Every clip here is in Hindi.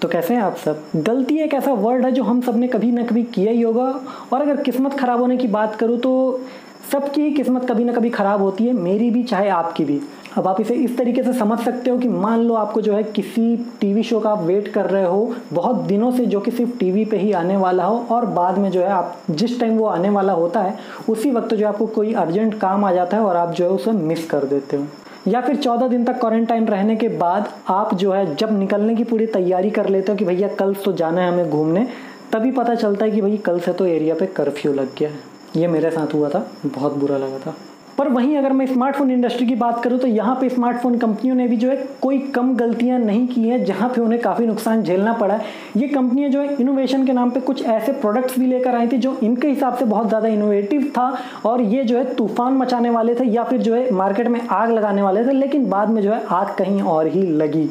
तो कैसे हैं आप सब। गलती एक ऐसा वर्ड है जो हम सब ने कभी ना कभी किया ही होगा, और अगर किस्मत खराब होने की बात करूँ तो सबकी किस्मत कभी ना कभी खराब होती है, मेरी भी चाहे आपकी भी। अब आप इसे इस तरीके से समझ सकते हो कि मान लो आपको जो है किसी टीवी शो का आप वेट कर रहे हो बहुत दिनों से, जो कि सिर्फ टीवी पे ही आने वाला हो, और बाद में जो है आप जिस टाइम वो आने वाला होता है उसी वक्त जो आपको कोई अर्जेंट काम आ जाता है और आप जो है उसे मिस कर देते हो। या फिर 14 दिन तक क्वारंटाइन रहने के बाद आप जो है जब निकलने की पूरी तैयारी कर लेते हो कि भैया कल तो जाना है हमें घूमने, तभी पता चलता है कि भाई कल से तो एरिया पे कर्फ्यू लग गया है। ये मेरे साथ हुआ था, बहुत बुरा लगा था। पर वहीं अगर मैं स्मार्टफोन इंडस्ट्री की बात करूं तो यहाँ पे स्मार्टफोन कंपनियों ने भी जो है कोई कम गलतियां नहीं की हैं जहाँ पे उन्हें काफ़ी नुकसान झेलना पड़ा है। ये कंपनियां जो है इनोवेशन के नाम पे कुछ ऐसे प्रोडक्ट्स भी लेकर आई थी जो इनके हिसाब से बहुत ज़्यादा इनोवेटिव था, और ये जो है तूफान मचाने वाले थे या फिर जो है मार्केट में आग लगाने वाले थे, लेकिन बाद में जो है आग कहीं और ही लगी।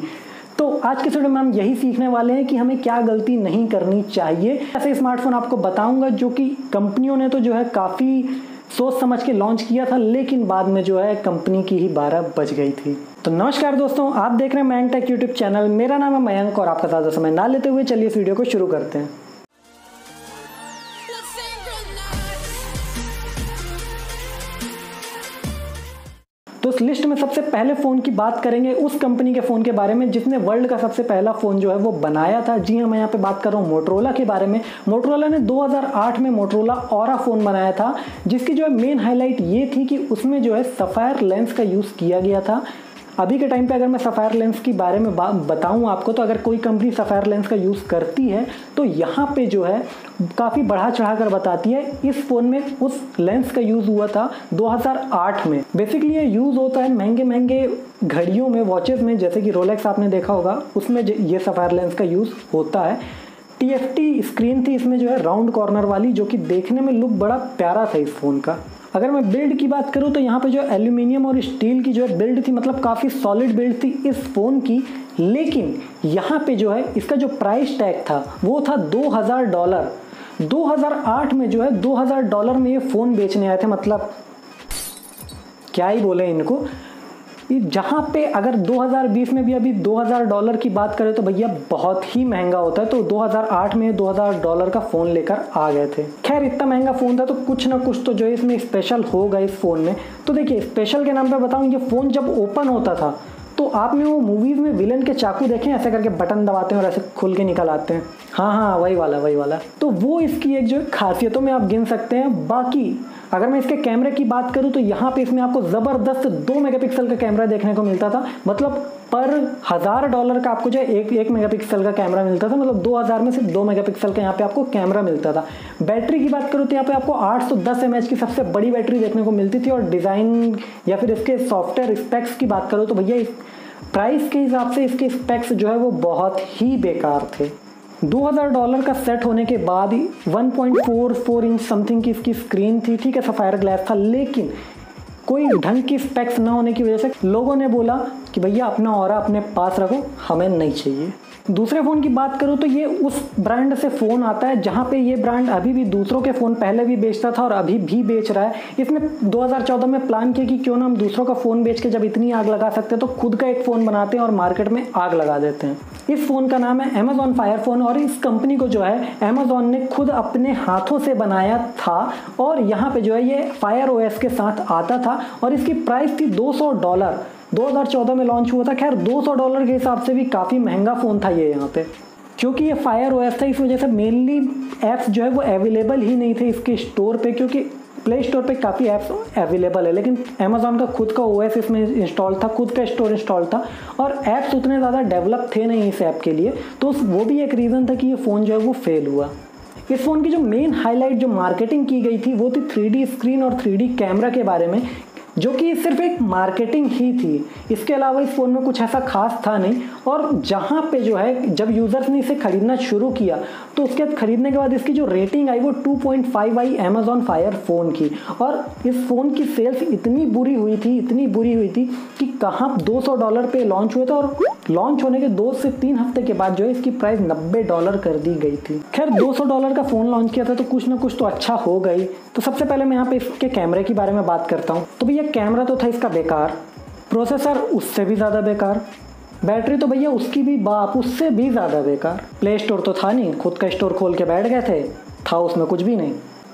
तो आज के वीडियो में हम यही सीखने वाले हैं कि हमें क्या गलती नहीं करनी चाहिए। ऐसे स्मार्टफोन आपको बताऊंगा जो कि कंपनियों ने तो जो है काफ़ी सोच समझ के लॉन्च किया था, लेकिन बाद में जो है कंपनी की ही 12 बज गई थी। तो नमस्कार दोस्तों, आप देख रहे हैं मयंक टेक यूट्यूब चैनल। मेरा नाम है मयंक और आपका ज़्यादा समय ना लेते हुए चलिए इस वीडियो को शुरू करते हैं। तो इस लिस्ट में सबसे पहले फ़ोन की बात करेंगे उस कंपनी के फ़ोन के बारे में जिसने वर्ल्ड का सबसे पहला फ़ोन जो है वो बनाया था। जी हाँ, मैं यहाँ पे बात कर रहा हूँ मोटरोला के बारे में। मोटरोला ने 2008 में मोटरोला ऑरा फ़ोन बनाया था, जिसकी जो है मेन हाईलाइट ये थी कि उसमें जो है सफ़ायर लेंस का यूज़ किया गया था। अभी के टाइम पे अगर मैं सफ़ायर लेंस के बारे में बताऊं आपको, तो अगर कोई कंपनी सफ़ायर लेंस का यूज़ करती है तो यहाँ पे जो है काफ़ी बढ़ा चढ़ा कर बताती है। इस फ़ोन में उस लेंस का यूज़ हुआ था 2008 में। बेसिकली ये यूज़ होता है महंगे महंगे घड़ियों में, वॉचेज़ में, जैसे कि रोलेक्स आपने देखा होगा, उसमें ये सफ़ायर लेंस का यूज़ होता है। TFT स्क्रीन थी इसमें जो है राउंड कॉर्नर वाली, जो कि देखने में लुक बड़ा प्यारा था इस फ़ोन का। अगर मैं बिल्ड की बात करूं तो यहाँ पे जो एल्यूमिनियम और स्टील की जो है बिल्ड थी, मतलब काफ़ी सॉलिड बिल्ड थी इस फ़ोन की। लेकिन यहाँ पे जो है इसका जो प्राइस टैग था वो था $2000। 2008 में जो है $2000 में ये फ़ोन बेचने आए थे। मतलब क्या ही बोले इनको। जहाँ पे अगर 2020 में भी अभी $2000 की बात करें तो भैया बहुत ही महंगा होता है, तो 2008 में $2000 का फ़ोन लेकर आ गए थे। खैर इतना महंगा फ़ोन था तो कुछ ना कुछ तो जो है इसमें स्पेशल होगा इस फ़ोन में। तो देखिए स्पेशल के नाम पे बताऊँ, ये फ़ोन जब ओपन होता था तो आपने वो मूवीज़ में विलन के चाकू देखे, ऐसे करके बटन दबाते हैं और ऐसे खुल के निकल आते हैं। हाँ, वही वाला। तो वो इसकी एक जो खासियतों में आप गिन सकते हैं। बाकी अगर मैं इसके कैमरे की बात करूं तो यहाँ पे इसमें आपको ज़बरदस्त 2 मेगापिक्सल का कैमरा देखने को मिलता था। मतलब पर $1000 का आपको जो है 1 मेगापिक्सल का कैमरा मिलता था। मतलब 2000 में सिर्फ 2 मेगापिक्सल का यहाँ पे आपको कैमरा मिलता था। बैटरी की बात करूँ तो यहाँ पे आपको 810 mAh की सबसे बड़ी बैटरी देखने को मिलती थी। और डिज़ाइन या फिर इसके सॉफ्टवेयर स्पेक्स की बात करूँ तो भैया इस प्राइस के हिसाब से इसके स्पेक्स जो है वो बहुत ही बेकार थे। $2000 का सेट होने के बाद 1.44 इंच समथिंग की इसकी स्क्रीन थी, ठीक है, सफ़ायर ग्लास था, लेकिन कोई ढंग की स्पेक्स ना होने की वजह से लोगों ने बोला कि भैया अपना ऑरा अपने पास रखो, हमें नहीं चाहिए। दूसरे फ़ोन की बात करूँ तो ये उस ब्रांड से फ़ोन आता है जहाँ पे ये ब्रांड अभी भी दूसरों के फ़ोन पहले भी बेचता था और अभी भी बेच रहा है। इसने 2014 में प्लान किया कि क्यों ना हम दूसरों का फ़ोन बेच के जब इतनी आग लगा सकते हैं तो खुद का एक फ़ोन बनाते हैं और मार्केट में आग लगा देते हैं। इस फ़ोन का नाम है Amazon Fire फ़ोन, और इस कंपनी को जो है Amazon ने खुद अपने हाथों से बनाया था। और यहाँ पे जो है ये Fire OS के साथ आता था और इसकी प्राइस थी $200। 2014 में लॉन्च हुआ था। खैर $200 के हिसाब से भी काफ़ी महंगा फ़ोन था ये यहाँ पे, क्योंकि ये Fire OS था। इस वजह से मेनली ऐप्स जो है वो अवेलेबल ही नहीं थे इसके स्टोर पे, क्योंकि प्ले स्टोर पे काफ़ी ऐप्स अवेलेबल है, लेकिन Amazon का खुद का OS इसमें इंस्टॉल था, खुद का स्टोर इंस्टॉल था, और ऐप्स उतने ज़्यादा डेवलप थे नहीं इस ऐप के लिए। तो वो भी एक रीज़न था कि ये फ़ोन जो है वो फेल हुआ। इस फ़ोन की जो मेन हाईलाइट जो मार्केटिंग की गई थी वो थी 3D स्क्रीन और 3D कैमरा के बारे में, जो कि सिर्फ एक मार्केटिंग ही थी। इसके अलावा इस फ़ोन में कुछ ऐसा खास था नहीं। और जहाँ पे जो है जब यूज़र्स ने इसे ख़रीदना शुरू किया तो उसके बाद ख़रीदने के बाद इसकी जो रेटिंग आई वो 2.5 आई Amazon Fire फ़ोन की। और इस फ़ोन की सेल्स इतनी बुरी हुई थी कि कहाँ $200 पे लॉन्च हुए थे, और लॉन्च होने के 2 से 3 हफ्ते के बाद जो है इसकी प्राइस $90 कर दी गई थी। खैर $200 का फ़ोन लॉन्च किया था तो कुछ ना कुछ तो अच्छा हो गई। तो सबसे पहले मैं यहाँ पे इसके कैमरे के बारे में बात करता हूँ। तो भैया कैमरा तो था इसका बेकार, प्रोसेसर उससे भी ज़्यादा बेकार, बैटरी तो भैया उसकी भी बाप उससे भी ज़्यादा बेकार। प्ले स्टोर तो था नहीं, खुद का स्टोर खोल के बैठ गए थे, था उसमें कुछ भी नहीं।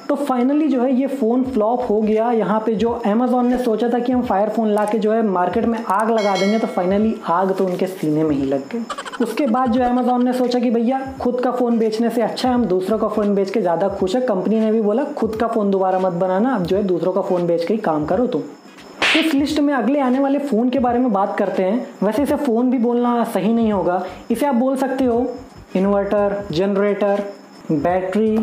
तो फाइनली जो है ये फ़ोन फ्लॉप हो गया। यहाँ पे जो अमेज़ॉन ने सोचा था कि हम फायर फ़ोन ला के जो है मार्केट में आग लगा देंगे, तो फाइनली आग तो उनके सीने में ही लग गई। उसके बाद जो अमेज़ॉन ने सोचा कि भैया खुद का फ़ोन बेचने से अच्छा है हम दूसरों का फ़ोन बेच के ज़्यादा खुश है। कंपनी ने भी बोला खुद का फ़ोन दोबारा मत बनाना, अब जो है दूसरों का फ़ोन बेच के ही काम करो तुम। इस लिस्ट में अगले आने वाले फ़ोन के बारे में बात करते हैं। वैसे इसे फ़ोन भी बोलना सही नहीं होगा, इसे आप बोल सकते हो इन्वर्टर, जनरेटर, बैटरी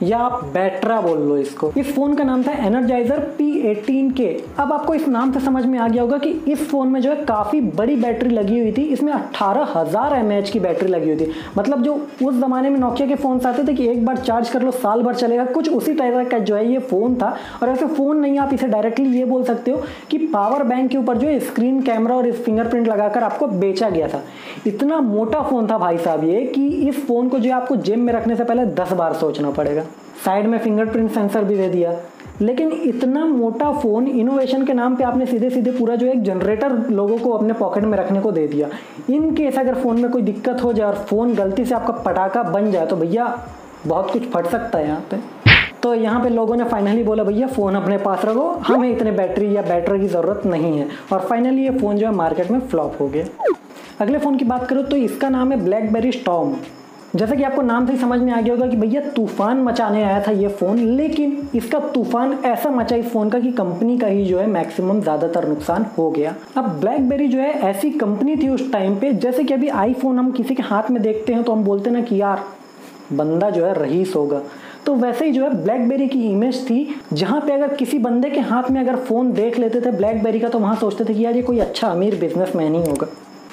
या आप बैटरा बोल लो इसको। इस फ़ोन का नाम था एनर्जाइजर P18K। अब आपको इस नाम से समझ में आ गया होगा कि इस फ़ोन में जो है काफ़ी बड़ी बैटरी लगी हुई थी। इसमें 18,000 mAh की बैटरी लगी हुई थी। मतलब जो उस ज़माने में नोकिया के फ़ोन्स आते थे कि एक बार चार्ज कर लो साल भर चलेगा, कुछ उसी टाइप का जो है ये फ़ोन था। और ऐसे फ़ोन नहीं, आप इसे डायरेक्टली ये बोल सकते हो कि पावर बैंक के ऊपर जो है स्क्रीन कैमरा और फिंगरप्रिंट लगाकर आपको बेचा गया था। इतना मोटा फ़ोन था भाई साहब ये कि इस फ़ोन को जो है आपको जेब में रखने से पहले 10 बार सोचना पड़ेगा। साइड में फिंगरप्रिंट सेंसर भी दे दिया। लेकिन इतना मोटा फ़ोन इनोवेशन के नाम पे आपने सीधे सीधे पूरा जो एक जनरेटर लोगों को अपने पॉकेट में रखने को दे दिया। इन केस अगर फ़ोन में कोई दिक्कत हो जाए और फ़ोन गलती से आपका पटाखा बन जाए तो भैया बहुत कुछ फट सकता है यहाँ पे। तो यहाँ पे लोगों ने फाइनली बोला भैया फ़ोन अपने पास रखो, हमें इतने बैटरी या बैटरी की ज़रूरत नहीं है। और फाइनली ये फ़ोन जो है मार्केट में फ्लॉप हो गया। अगले फ़ोन की बात करो तो इसका नाम है ब्लैकबेरी स्टॉर्म। जैसा कि आपको नाम से ही समझ में आ गया होगा कि भैया तूफान मचाने आया था ये फ़ोन, लेकिन इसका तूफान ऐसा मचा इस फ़ोन का कि कंपनी का ही जो है मैक्सिमम ज़्यादातर नुकसान हो गया। अब ब्लैकबेरी जो है ऐसी कंपनी थी उस टाइम पे, जैसे कि अभी आईफोन हम किसी के हाथ में देखते हैं तो हम बोलते ना कि यार बंदा जो है रईस होगा, तो वैसे ही जो है ब्लैकबेरी की इमेज थी, जहाँ पे अगर किसी बंदे के हाथ में अगर फ़ोन देख लेते थे ब्लैकबेरी का तो वहाँ सोचते थे कि यार ये कोई अच्छा अमीर बिजनेसमैन ही होगा।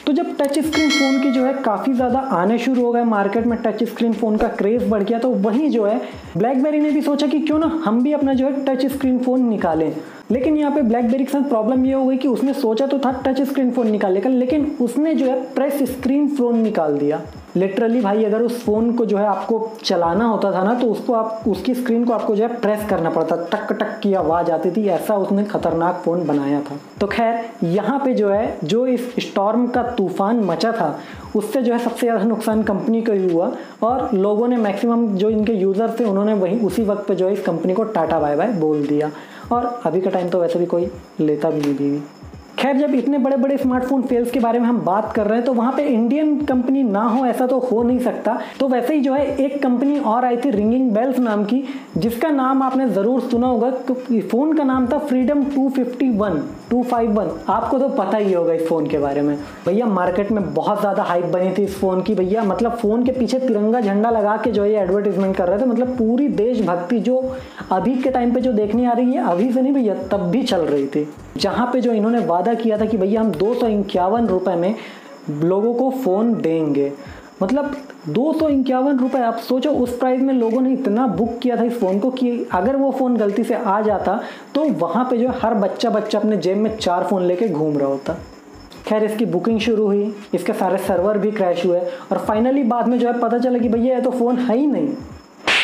तो जब टच स्क्रीन फ़ोन की जो है काफ़ी ज़्यादा आने शुरू हो गए मार्केट में, टच स्क्रीन फ़ोन का क्रेज़ बढ़ गया, तो वहीं जो है ब्लैकबेरी ने भी सोचा कि क्यों ना हम भी अपना जो है टच स्क्रीन फ़ोन निकालें। लेकिन यहाँ पे ब्लैकबेरी के साथ प्रॉब्लम ये हो गई कि उसने सोचा तो था टच स्क्रीन फ़ोन निकालने का, लेकिन उसने जो है प्रेस स्क्रीन फ़ोन निकाल दिया। लिटरली भाई अगर उस फ़ोन को जो है आपको चलाना होता था ना तो उसको आप उसकी स्क्रीन को आपको जो है प्रेस करना पड़ता, टक टक की आवाज़ आती थी, ऐसा उसने खतरनाक फ़ोन बनाया था। तो खैर यहाँ पे जो है जो इस स्टॉर्म का तूफान मचा था उससे जो है सबसे ज़्यादा नुकसान कंपनी को ही हुआ और लोगों ने मैक्सिमम जो इनके यूज़र थे उन्होंने वहीं उसी वक्त पे जो है इस कंपनी को टाटा बाय बाय बोल दिया। और अभी का टाइम तो वैसे भी कोई लेता भी नहीं भी। खैर जब इतने बड़े बड़े स्मार्टफोन फेल्स के बारे में हम बात कर रहे हैं तो वहाँ पे इंडियन कंपनी ना हो ऐसा तो हो नहीं सकता। तो वैसे ही जो है एक कंपनी और आई थी रिंगिंग बेल्स नाम की, जिसका नाम आपने ज़रूर सुना होगा। फ़ोन का नाम था फ्रीडम 251। आपको तो पता ही होगा इस फ़ोन के बारे में। भैया मार्केट में बहुत ज़्यादा हाइप बनी थी इस फ़ोन की। भैया मतलब फ़ोन के पीछे तिरंगा झंडा लगा के जो है एडवर्टीजमेंट कर रहे थे। मतलब पूरी देशभक्ति जो अभी के टाइम पे जो देखने आ रही है, अभी से नहीं भैया तब भी चल रही थी। जहाँ पे जो इन्होंने वादा किया था कि भैया हम 251 रुपये में लोगों को फ़ोन देंगे। मतलब 251 रुपये, आप सोचो उस प्राइस में लोगों ने इतना बुक किया था इस फ़ोन को कि अगर वो फ़ोन गलती से आ जाता तो वहाँ पे जो हर बच्चा अपने जेब में 4 फ़ोन लेके घूम रहा होता। खैर इसकी बुकिंग शुरू हुई, इसके सारे सर्वर भी क्रैश हुए और फाइनली बाद में जो है पता चला कि भैया ये तो फ़ोन है ही नहीं।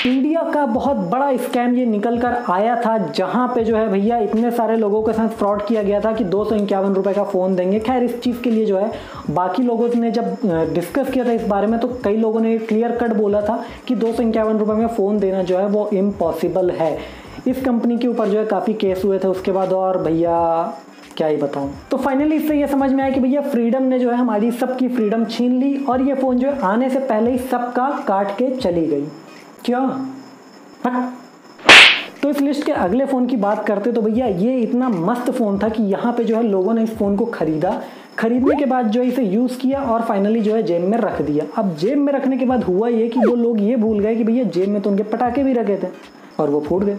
इंडिया का बहुत बड़ा स्कैम ये निकल कर आया था, जहाँ पे जो है भैया इतने सारे लोगों के साथ फ्रॉड किया गया था कि 251 रुपये का फ़ोन देंगे। खैर इस चीज़ के लिए जो है बाकी लोगों ने जब डिस्कस किया था इस बारे में तो कई लोगों ने क्लियर कट बोला था कि 251 रुपये में फ़ोन देना जो है वो इम्पॉसिबल है। इस कंपनी के ऊपर जो है काफ़ी केस हुए थे उसके बाद, और भैया क्या ही बताऊं। तो फाइनली इससे ये समझ में आया कि भैया फ्रीडम ने जो है हमारी सबकी फ्रीडम छीन ली और ये फ़ोन जो है आने से पहले ही सबका काट के चली गई। क्या तो इस लिस्ट के अगले फ़ोन की बात करते तो भैया ये इतना मस्त फ़ोन था कि यहाँ पे जो है लोगों ने इस फ़ोन को खरीदने के बाद जो इसे यूज़ किया और फाइनली जो है जेब में रख दिया। अब जेब में रखने के बाद हुआ ये कि वो लोग ये भूल गए कि भैया जेब में तो उनके पटाखे भी रखे थे और वो फूट गए।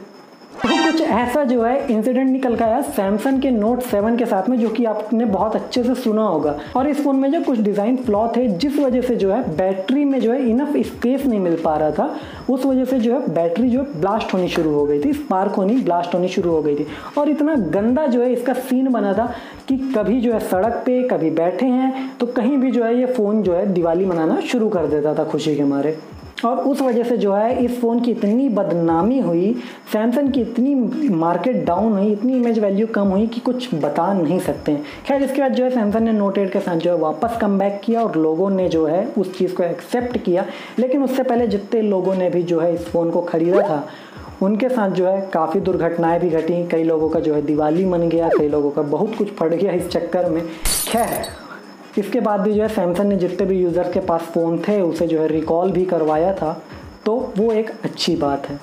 तो कुछ ऐसा जो है इंसिडेंट निकल के आया सैमसंग के नोट 7 के साथ में, जो कि आपने बहुत अच्छे से सुना होगा। और इस फ़ोन में जो कुछ डिज़ाइन फ्लॉ थे जिस वजह से जो है बैटरी में जो है इनफ स्पेस नहीं मिल पा रहा था, उस वजह से जो है बैटरी जो है ब्लास्ट होनी शुरू हो गई थी, स्पार्क होनी ब्लास्ट होनी शुरू हो गई थी। और इतना गंदा जो है इसका सीन बना था कि कभी जो है सड़क पे कभी बैठे हैं तो कहीं भी जो है ये फ़ोन जो है दिवाली मनाना शुरू कर देता था खुशी के मारे। और उस वजह से जो है इस फ़ोन की इतनी बदनामी हुई, सैमसंग की इतनी मार्केट डाउन हुई, इतनी इमेज वैल्यू कम हुई कि कुछ बता नहीं सकते हैं। खैर इसके बाद जो है सैमसंग ने नोट 8 के साथ जो है वापस कम बैक किया और लोगों ने जो है उस चीज़ को एक्सेप्ट किया। लेकिन उससे पहले जितने लोगों ने भी जो है इस फ़ोन को ख़रीदा था उनके साथ जो है काफ़ी दुर्घटनाएं भी घटी। कई लोगों का जो है दिवाली मन गया, कई लोगों का बहुत कुछ फट गया इस चक्कर में। खैर इसके बाद भी जो है सैमसंग ने जितने भी यूज़र के पास फ़ोन थे उसे जो है रिकॉल भी करवाया था, तो वो एक अच्छी बात है।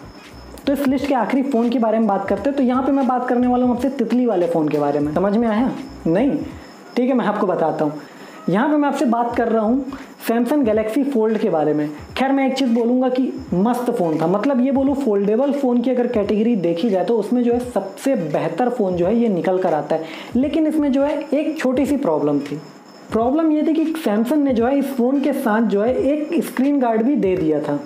तो इस लिस्ट के आखिरी फ़ोन के बारे में बात करते हैं। तो यहाँ पे मैं बात करने वाला हूँ आपसे तितली वाले फ़ोन के बारे में। समझ में आया? नहीं? ठीक है, मैं आपको बताता हूँ। यहाँ पे मैं आपसे बात कर रहा हूँ सैमसंग गैलेक्सी फोल्ड के बारे में। खैर मैं एक चीज़ बोलूँगा कि मस्त फ़ोन था, मतलब ये बोलूँ फोल्डेबल फ़ोन की अगर कैटेगरी देखी जाए तो उसमें जो है सबसे बेहतर फ़ोन जो है ये निकल कर आता है। लेकिन इसमें जो है एक छोटी सी प्रॉब्लम थी। प्रॉब्लम ये थी कि सैमसंग ने जो है इस फ़ोन के साथ जो है एक स्क्रीन गार्ड भी दे दिया था।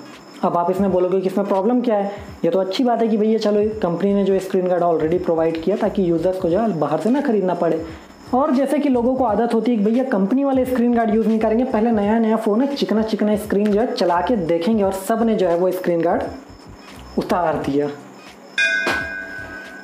अब आप इसमें बोलोगे कि इसमें प्रॉब्लम क्या है? ये तो अच्छी बात है कि भैया चलो कंपनी ने जो स्क्रीन गार्ड ऑलरेडी प्रोवाइड किया ताकि यूज़र्स को जो है बाहर से ना खरीदना पड़े। और जैसे कि लोगों को आदत होती है कि भैया कंपनी वाले स्क्रीन गार्ड यूज़ नहीं करेंगे, पहले नया नया फ़ोन है, चिकना चिकना स्क्रीन जो है चला के देखेंगे, और सब ने जो है वो स्क्रीन गार्ड उतार दिया।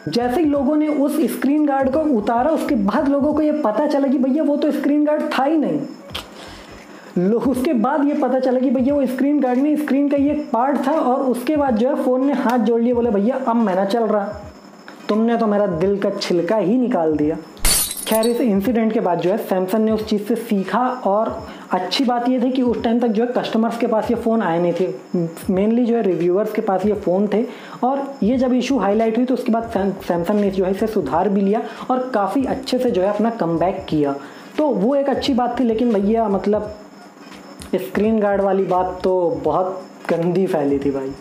जैसे ही लोगों ने उस स्क्रीन गार्ड को उतारा उसके बाद लोगों को ये पता चला कि भैया वो तो स्क्रीन गार्ड था ही नहीं। उसके बाद ये पता चला कि भैया वो स्क्रीन गार्ड नहीं, स्क्रीन का ये पार्ट था। और उसके बाद जो है फ़ोन ने हाथ जोड़ लिए, बोले भैया अब मैं ना चल रहा, तुमने तो मेरा दिल का छिलका ही निकाल दिया। खैर इस इंसिडेंट के बाद जो है सैमसंग ने उस चीज़ से सीखा, और अच्छी बात ये थी कि उस टाइम तक जो है कस्टमर्स के पास ये फ़ोन आए नहीं थे, मेनली जो है रिव्यूअर्स के पास ये फ़ोन थे। और ये जब इशू हाईलाइट हुई तो उसके बाद सैमसंग ने जो है इसे सुधार भी लिया और काफ़ी अच्छे से जो है अपना कमबैक किया। तो वो एक अच्छी बात थी। लेकिन भैया मतलब स्क्रीन गार्ड वाली बात तो बहुत गंदी फैली थी भाई।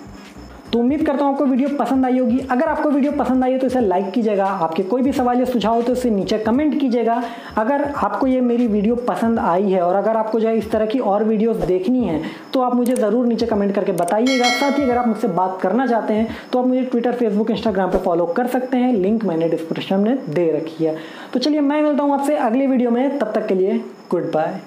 तो उम्मीद करता हूँ आपको वीडियो पसंद आई होगी। अगर आपको वीडियो पसंद आई है तो इसे लाइक कीजिएगा। आपके कोई भी सवाल या सुझाव हो तो इसे नीचे कमेंट कीजिएगा। अगर आपको ये मेरी वीडियो पसंद आई है और अगर आपको जो है इस तरह की और वीडियोस देखनी है तो आप मुझे ज़रूर नीचे कमेंट करके बताइएगा। साथ ही अगर आप मुझसे बात करना चाहते हैं तो आप मुझे ट्विटर, फेसबुक, इंस्टाग्राम पर फॉलो कर सकते हैं, लिंक मैंने डिस्क्रिप्शन में दे रखी है। तो चलिए मैं मिलता हूँ आपसे अगली वीडियो में, तब तक के लिए गुड बाय।